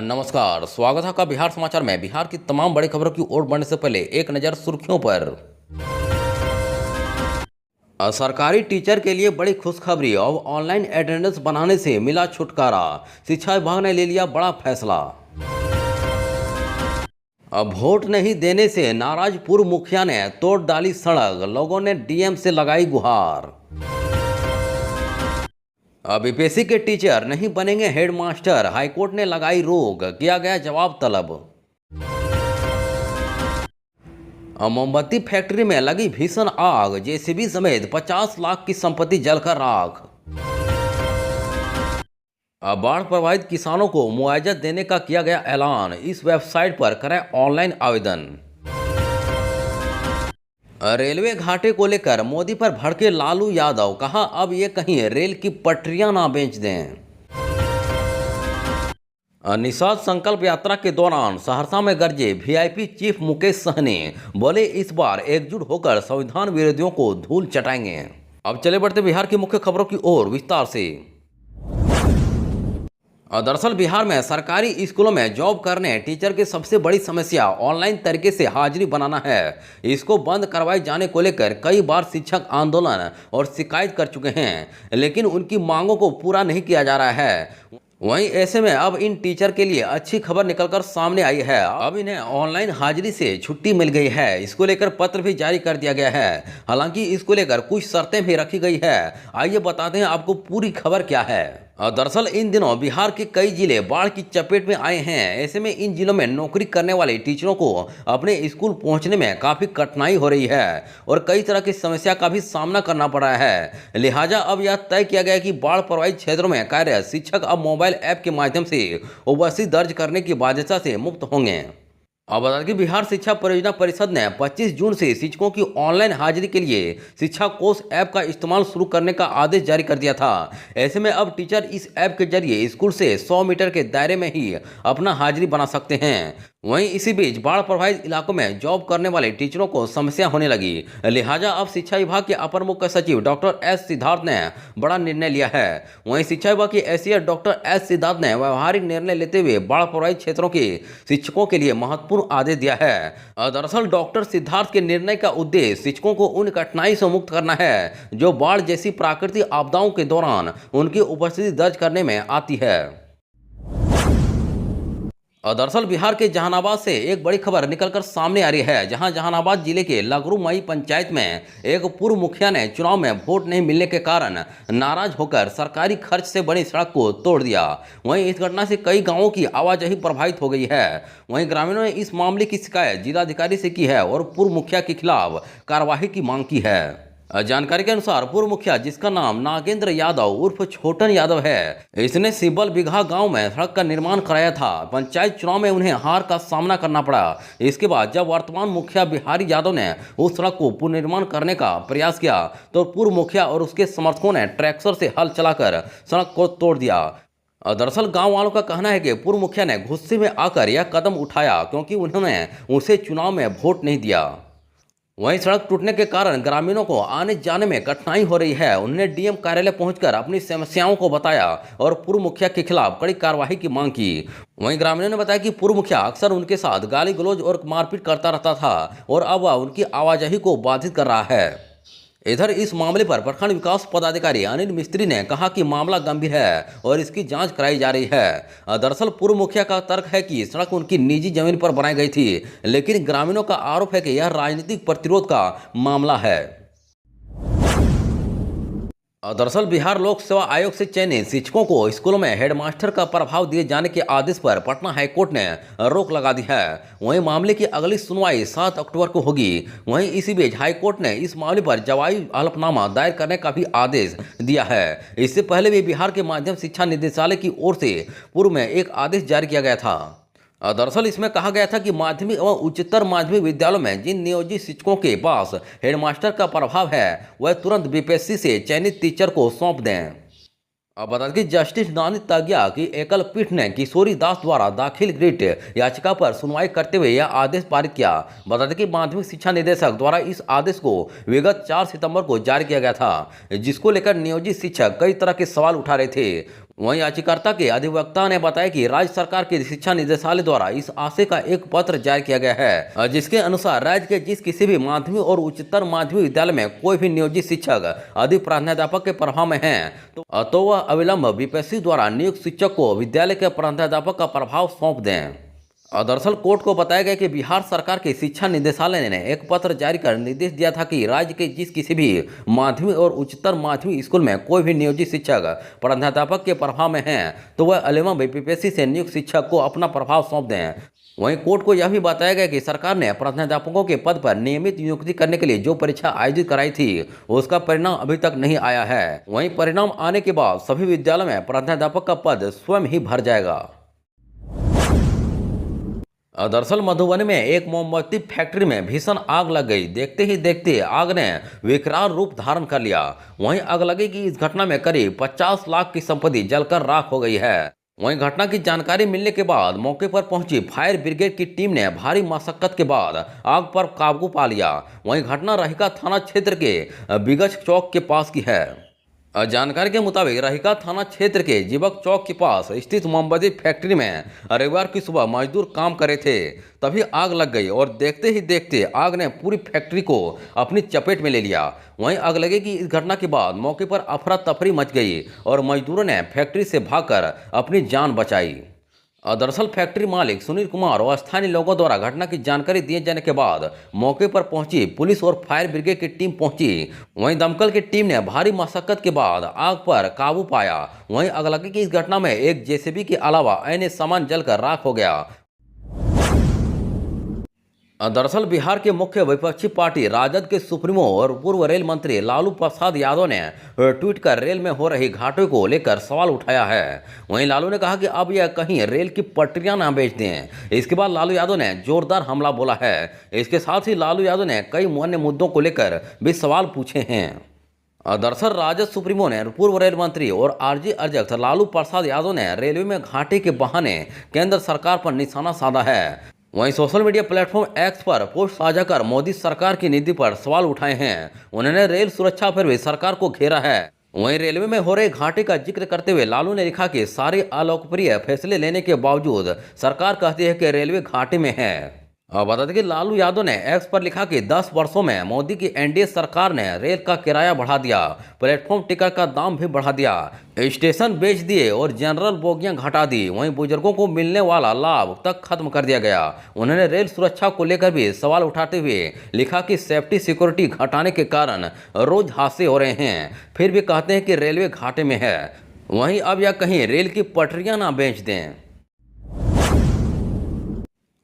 नमस्कार, स्वागत है आपका बिहार समाचार में। बिहार की तमाम बड़ी खबरों की ओर बढ़ने से पहले एक नज़र सुर्खियों पर। सरकारी टीचर के लिए बड़ी खुशखबरी। अब ऑनलाइन अटेंडेंस बनाने से मिला छुटकारा। शिक्षा विभाग ने ले लिया बड़ा फैसला। अब वोट नहीं देने से नाराज पूर्व मुखिया ने तोड़ डाली सड़क। लोगों ने डीएम से लगाई गुहार। अब बीपीएससी के टीचर नहीं बनेंगे हेडमास्टर। हाईकोर्ट ने लगाई रोक, किया गया जवाब तलब। अब मोमबत्ती फैक्ट्री में लगी भीषण आग। जेसीबी समेत 50 लाख की संपत्ति जलकर राख। अब बाढ़ प्रभावित किसानों को मुआवजा देने का किया गया ऐलान। इस वेबसाइट पर करें ऑनलाइन आवेदन। रेलवे घाटे को लेकर मोदी पर भड़के लालू यादव। कहा अब ये कहीं रेल की पटरियां ना बेच दें। निषाद संकल्प यात्रा के दौरान सहरसा में गरजे वीआईपी चीफ मुकेश सहनी। बोले इस बार एकजुट होकर संविधान विरोधियों को धूल चटाएंगे। अब चले बढ़ते बिहार की मुख्य खबरों की ओर विस्तार से। दरअसल बिहार में सरकारी स्कूलों में जॉब करने टीचर की सबसे बड़ी समस्या ऑनलाइन तरीके से हाजिरी बनाना है। इसको बंद करवाए जाने को लेकर कई बार शिक्षक आंदोलन और शिकायत कर चुके हैं, लेकिन उनकी मांगों को पूरा नहीं किया जा रहा है। वहीं ऐसे में अब इन टीचर के लिए अच्छी खबर निकलकर सामने आई है। अब इन्हें ऑनलाइन हाजिरी से छुट्टी मिल गई है। इसको लेकर पत्र भी जारी कर दिया गया है। हालांकि इसको लेकर कुछ शर्तें भी रखी गई है। आइए बताते हैं आपको पूरी खबर क्या है। दरअसल इन दिनों बिहार के कई जिले बाढ़ की चपेट में आए हैं। ऐसे में इन जिलों में नौकरी करने वाले टीचरों को अपने स्कूल पहुंचने में काफ़ी कठिनाई हो रही है और कई तरह की समस्या का भी सामना करना पड़ रहा है। लिहाजा अब यह तय किया गया कि बाढ़ प्रभावित क्षेत्रों में कार्यरत शिक्षक अब मोबाइल ऐप के माध्यम से उपस्थिति दर्ज करने की बाध्यता से मुक्त होंगे। अब बता दें कि बिहार शिक्षा परियोजना परिषद ने 25 जून से शिक्षकों की ऑनलाइन हाजिरी के लिए शिक्षा कोष ऐप का इस्तेमाल शुरू करने का आदेश जारी कर दिया था। ऐसे में अब टीचर इस ऐप के जरिए स्कूल से 100 मीटर के दायरे में ही अपना हाजिरी बना सकते हैं। वहीं इसी बीच बाढ़ प्रभावित इलाकों में जॉब करने वाले टीचरों को समस्या होने लगी। लिहाजा अब शिक्षा विभाग के अपर मुख्य सचिव डॉक्टर एस सिद्धार्थ ने बड़ा निर्णय लिया है। वहीं शिक्षा विभाग के एसीएस डॉक्टर एस सिद्धार्थ ने व्यवहारिक निर्णय लेते हुए बाढ़ प्रभावित क्षेत्रों के शिक्षकों के लिए महत्वपूर्ण आदेश दिया है। दरअसल डॉक्टर सिद्धार्थ के निर्णय का उद्देश्य शिक्षकों को उन कठिनाई से मुक्त करना है जो बाढ़ जैसी प्राकृतिक आपदाओं के दौरान उनकी उपस्थिति दर्ज करने में आती है। दरअसल बिहार के जहानाबाद से एक बड़ी खबर निकलकर सामने आ रही है, जहां जहानाबाद जिले के लगरूमई पंचायत में एक पूर्व मुखिया ने चुनाव में वोट नहीं मिलने के कारण नाराज होकर सरकारी खर्च से बनी सड़क को तोड़ दिया। वहीं इस घटना से कई गांवों की आवाजाही प्रभावित हो गई है। वहीं ग्रामीणों ने इस मामले की शिकायत जिलाधिकारी से की है और पूर्व मुखिया के खिलाफ कार्रवाई की मांग की है। जानकारी के अनुसार पूर्व मुखिया, जिसका नाम नागेंद्र यादव उर्फ छोटन यादव है, इसने सिब्बल बिघा गांव में सड़क का निर्माण कराया था। पंचायत चुनाव में उन्हें हार का सामना करना पड़ा। इसके बाद जब वर्तमान मुखिया बिहारी यादव ने उस सड़क को पुनर्निर्माण करने का प्रयास किया तो पूर्व मुखिया और उसके समर्थकों ने ट्रैक्टर से हल चलाकर सड़क को तोड़ दिया। दरअसल गांव वालों का कहना है कि पूर्व मुखिया ने गुस्से में आकर यह कदम उठाया क्योंकि उन्होंने उसे चुनाव में वोट नहीं दिया। वहीं सड़क टूटने के कारण ग्रामीणों को आने जाने में कठिनाई हो रही है। उन्होंने डीएम कार्यालय पहुंचकर अपनी समस्याओं को बताया और पूर्व मुखिया के खिलाफ कड़ी कार्रवाई की मांग की। वहीं ग्रामीणों ने बताया कि पूर्व मुखिया अक्सर उनके साथ गाली गलौज और मारपीट करता रहता था और अब वह उनकी आवाजाही को बाधित कर रहा है। इधर इस मामले पर प्रखंड विकास पदाधिकारी अनिल मिस्त्री ने कहा कि मामला गंभीर है और इसकी जांच कराई जा रही है। दरअसल पूर्व मुखिया का तर्क है कि सड़क उनकी निजी जमीन पर बनाई गई थी, लेकिन ग्रामीणों का आरोप है कि यह राजनीतिक प्रतिरोध का मामला है। दरअसल बिहार लोक सेवा आयोग से चयनित शिक्षकों को स्कूलों में हेडमास्टर का प्रभाव दिए जाने के आदेश पर पटना हाईकोर्ट ने रोक लगा दी है। वहीं मामले की अगली सुनवाई 7 अक्टूबर को होगी। वहीं इसी बीच हाईकोर्ट ने इस मामले पर जवाबी हलफनामा दायर करने का भी आदेश दिया है। इससे पहले भी बिहार के माध्यम शिक्षा निदेशालय की ओर से पूर्व में एक आदेश जारी किया गया था। दरअसल इसमें कहा गया था कि माध्यमिक एवं उच्चतर माध्यमिक विद्यालयों में जिन नियोजित शिक्षकों के पास हेडमास्टर का प्रभाव है वह तुरंत बीपीएससी से चयनित टीचर को सौंप दें। अब बता दें कि जस्टिस नानी तागिया की एकल पीठ ने किशोरी दास द्वारा दाखिल रिट याचिका पर सुनवाई करते हुए यह आदेश पारित किया। बता दें कि माध्यमिक शिक्षा निदेशक द्वारा इस आदेश को विगत 4 सितंबर को जारी किया गया था, जिसको लेकर नियोजित शिक्षक कई तरह के सवाल उठा रहे थे। वहीं याचिकाकर्ता के अधिवक्ता ने बताया कि राज्य सरकार के शिक्षा निदेशालय द्वारा इस आशय का एक पत्र जारी किया गया है, जिसके अनुसार राज्य के जिस किसी भी माध्यमिक और उच्चतर माध्यमिक विद्यालय में कोई भी नियोजित शिक्षक अधिक प्राध्यापक के प्रभाव में है तो वह अविलंब बीपीएससी द्वारा नियुक्त शिक्षक को विद्यालय के प्राध्यापक का प्रभाव सौंप दें। दरअसल कोर्ट को बताया गया कि बिहार सरकार के शिक्षा निदेशालय ने एक पत्र जारी कर निर्देश दिया था कि राज्य के जिस किसी भी माध्यमिक और उच्चतर माध्यमिक स्कूल में कोई भी नियोजित शिक्षक प्राध्यापक के प्रभाव में है तो वह अलेमा बीपीएससी से नियुक्त शिक्षक को अपना प्रभाव सौंप दें। वहीं कोर्ट को यह भी बताया गया कि सरकार ने प्राध्यापकों के पद पर नियमित नियुक्ति करने के लिए जो परीक्षा आयोजित कराई थी उसका परिणाम अभी तक नहीं आया है। वहीं परिणाम आने के बाद सभी विद्यालयों में प्राध्यापक का पद स्वयं ही भर जाएगा। दरअसल मधुबनी में एक मोमबत्ती फैक्ट्री में भीषण आग लग गई। देखते ही देखते आग ने विकराल रूप धारण कर लिया। वहीं अगलगी की इस घटना में करीब 50 लाख की संपत्ति जलकर राख हो गई है। वहीं घटना की जानकारी मिलने के बाद मौके पर पहुंची फायर ब्रिगेड की टीम ने भारी मशक्कत के बाद आग पर काबू पा लिया। वहीं घटना रहिका थाना क्षेत्र के बिगछ चौक के पास की है। जानकारी के मुताबिक रहिका थाना क्षेत्र के जीवक चौक के पास स्थित मोमबत्ती फैक्ट्री में रविवार की सुबह मजदूर काम कर रहे थे, तभी आग लग गई और देखते ही देखते आग ने पूरी फैक्ट्री को अपनी चपेट में ले लिया। वहीं अगलगी की इस घटना के बाद मौके पर अफरा तफरी मच गई और मजदूरों ने फैक्ट्री से भागकर अपनी जान बचाई। दरअसल फैक्ट्री मालिक सुनील कुमार और स्थानीय लोगों द्वारा घटना की जानकारी दिए जाने के बाद मौके पर पहुंची पुलिस और फायर ब्रिगेड की टीम पहुंची। वहीं दमकल की टीम ने भारी मशक्कत के बाद आग पर काबू पाया। वहीं अगलगी की इस घटना में एक जेसीबी के अलावा अन्य सामान जलकर राख हो गया। दरअसल बिहार के मुख्य विपक्षी पार्टी राजद के सुप्रीमो और पूर्व रेल मंत्री लालू प्रसाद यादव ने ट्वीट कर रेल में हो रही घाटे को लेकर सवाल उठाया है। वहीं लालू ने कहा कि अब यह कहीं रेल की पटरियां ना बेच दें। इसके बाद लालू यादव ने जोरदार हमला बोला है। इसके साथ ही लालू यादव ने कई अन्य मुद्दों को लेकर भी सवाल पूछे हैं। दरअसल राजद सुप्रीमो ने पूर्व रेल मंत्री और आरजी अध्यक्ष लालू प्रसाद यादव ने रेलवे में घाटे के बहाने केंद्र सरकार पर निशाना साधा है। वहीं सोशल मीडिया प्लेटफॉर्म एक्स पर पोस्ट साझा कर मोदी सरकार की नीति पर सवाल उठाए हैं। उन्होंने रेल सुरक्षा पर भी सरकार को घेरा है। वहीं रेलवे में हो रहे घाटे का जिक्र करते हुए लालू ने लिखा कि सारे अलोकप्रिय फैसले लेने के बावजूद सरकार कहती है कि रेलवे घाटे में है। अब बता दें कि लालू यादव ने एक्स पर लिखा कि 10 वर्षों में मोदी की एनडीए सरकार ने रेल का किराया बढ़ा दिया, प्लेटफॉर्म टिकट का दाम भी बढ़ा दिया, स्टेशन बेच दिए और जनरल बोगियां घटा दी। वहीं बुजुर्गों को मिलने वाला लाभ तक खत्म कर दिया गया। उन्होंने रेल सुरक्षा को लेकर भी सवाल उठाते हुए लिखा कि सेफ्टी सिक्योरिटी घटाने के कारण रोज हादसे हो रहे हैं, फिर भी कहते हैं कि रेलवे घाटे में है। वहीं अब यह कहीं रेल की पटरियां ना बेच दें।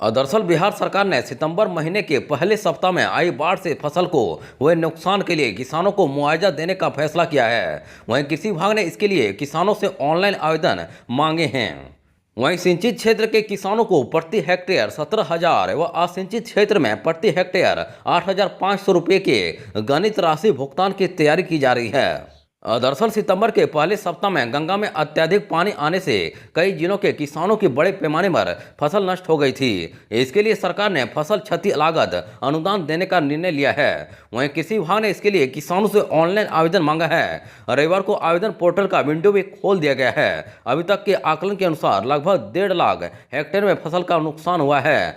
दरअसल बिहार सरकार ने सितंबर महीने के पहले सप्ताह में आई बाढ़ से फसल को हुए नुकसान के लिए किसानों को मुआवजा देने का फैसला किया है। वहीं कृषि विभाग ने इसके लिए किसानों से ऑनलाइन आवेदन मांगे हैं। वहीं सिंचित क्षेत्र के किसानों को प्रति हेक्टेयर 17,000 व असिंचित क्षेत्र में प्रति हेक्टेयर 8,500 रुपये के गणित राशि भुगतान की तैयारी की जा रही है। दरअसल सितंबर के पहले सप्ताह में गंगा में अत्यधिक पानी आने से कई जिलों के किसानों की बड़े पैमाने पर फसल नष्ट हो गई थी। इसके लिए सरकार ने फसल क्षति लागत अनुदान देने का निर्णय लिया है। वहीं कृषि विभाग ने इसके लिए किसानों से ऑनलाइन आवेदन मांगा है। रविवार को आवेदन पोर्टल का विंडो भी खोल दिया गया है। अभी तक के आकलन के अनुसार लगभग 1.5 लाख हेक्टेयर में फसल का नुकसान हुआ है।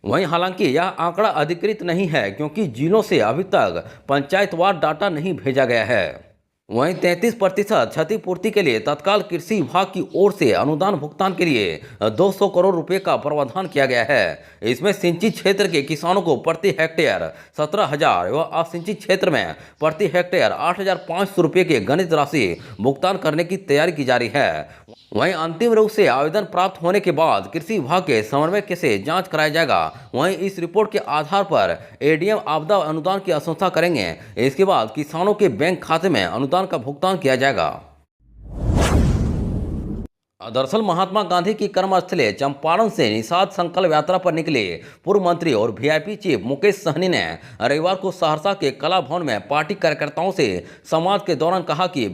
वहीं हालांकि यह आंकड़ा अधिकृत नहीं है क्योंकि जिलों से अभी तक पंचायतवार डाटा नहीं भेजा गया है। वहीं 33% क्षतिपूर्ति के लिए तत्काल कृषि विभाग की ओर से अनुदान भुगतान के लिए 200 करोड़ रुपए का प्रावधान किया गया है। इसमें सिंचित क्षेत्र के किसानों को प्रति हेक्टेयर 17,000 व असिंचित क्षेत्र में प्रति हेक्टेयर 8,500 रुपये के गणित राशि भुगतान करने की तैयारी की जा रही है। वहीं अंतिम रूप से आवेदन प्राप्त होने के बाद कृषि विभाग के समन्वयक से जांच कराया जाएगा। वहीं इस रिपोर्ट के आधार पर एडीएम आपदा अनुदान की अनुशंसा करेंगे। इसके बाद किसानों के बैंक खाते में अनुदान का भुगतान किया जाएगा। दरअसल महात्मा गांधी की कर्मस्थली चंपारण से निषाद संकल्प यात्रा पर निकले पूर्व मंत्री और वीआईपी चीफ मुकेश सहनी ने रविवार को सहरसा के कला भवन में पार्टी कार्यकर्ताओं से संवाद के दौरान कहा कि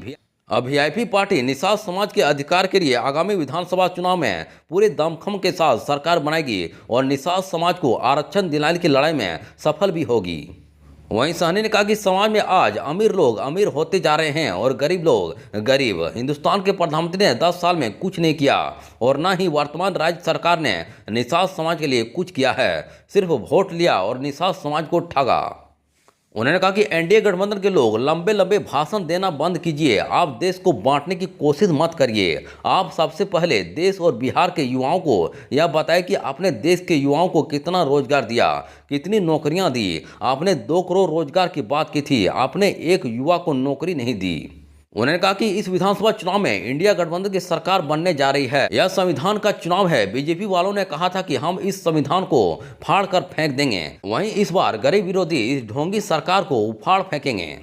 वीआईपी पार्टी निषाद समाज के अधिकार के लिए आगामी विधानसभा चुनाव में पूरे दमखम के साथ सरकार बनाएगी और निषाद समाज को आरक्षण दिलाने की लड़ाई में सफल भी होगी। वहीं सहनी ने कहा कि समाज में आज अमीर लोग अमीर होते जा रहे हैं और गरीब लोग गरीब। हिंदुस्तान के प्रधानमंत्री ने 10 साल में कुछ नहीं किया और न ही वर्तमान राज्य सरकार ने निषाद समाज के लिए कुछ किया है, सिर्फ वोट लिया और निषाद समाज को ठगा। उन्होंने कहा कि एनडीए गठबंधन के लोग लंबे लंबे भाषण देना बंद कीजिए, आप देश को बांटने की कोशिश मत करिए। आप सबसे पहले देश और बिहार के युवाओं को यह बताएं कि आपने देश के युवाओं को कितना रोजगार दिया, कितनी नौकरियां दी। आपने 2 करोड़ रोजगार की बात की थी, आपने एक युवा को नौकरी नहीं दी। उन्होंने कहा कि इस विधानसभा चुनाव में इंडिया गठबंधन की सरकार बनने जा रही है। यह संविधान का चुनाव है। बीजेपी वालों ने कहा था कि हम इस संविधान को फाड़ कर फेंक देंगे, वहीं इस बार गरीब विरोधी इस ढोंगी सरकार को उखाड़ फेंकेंगे।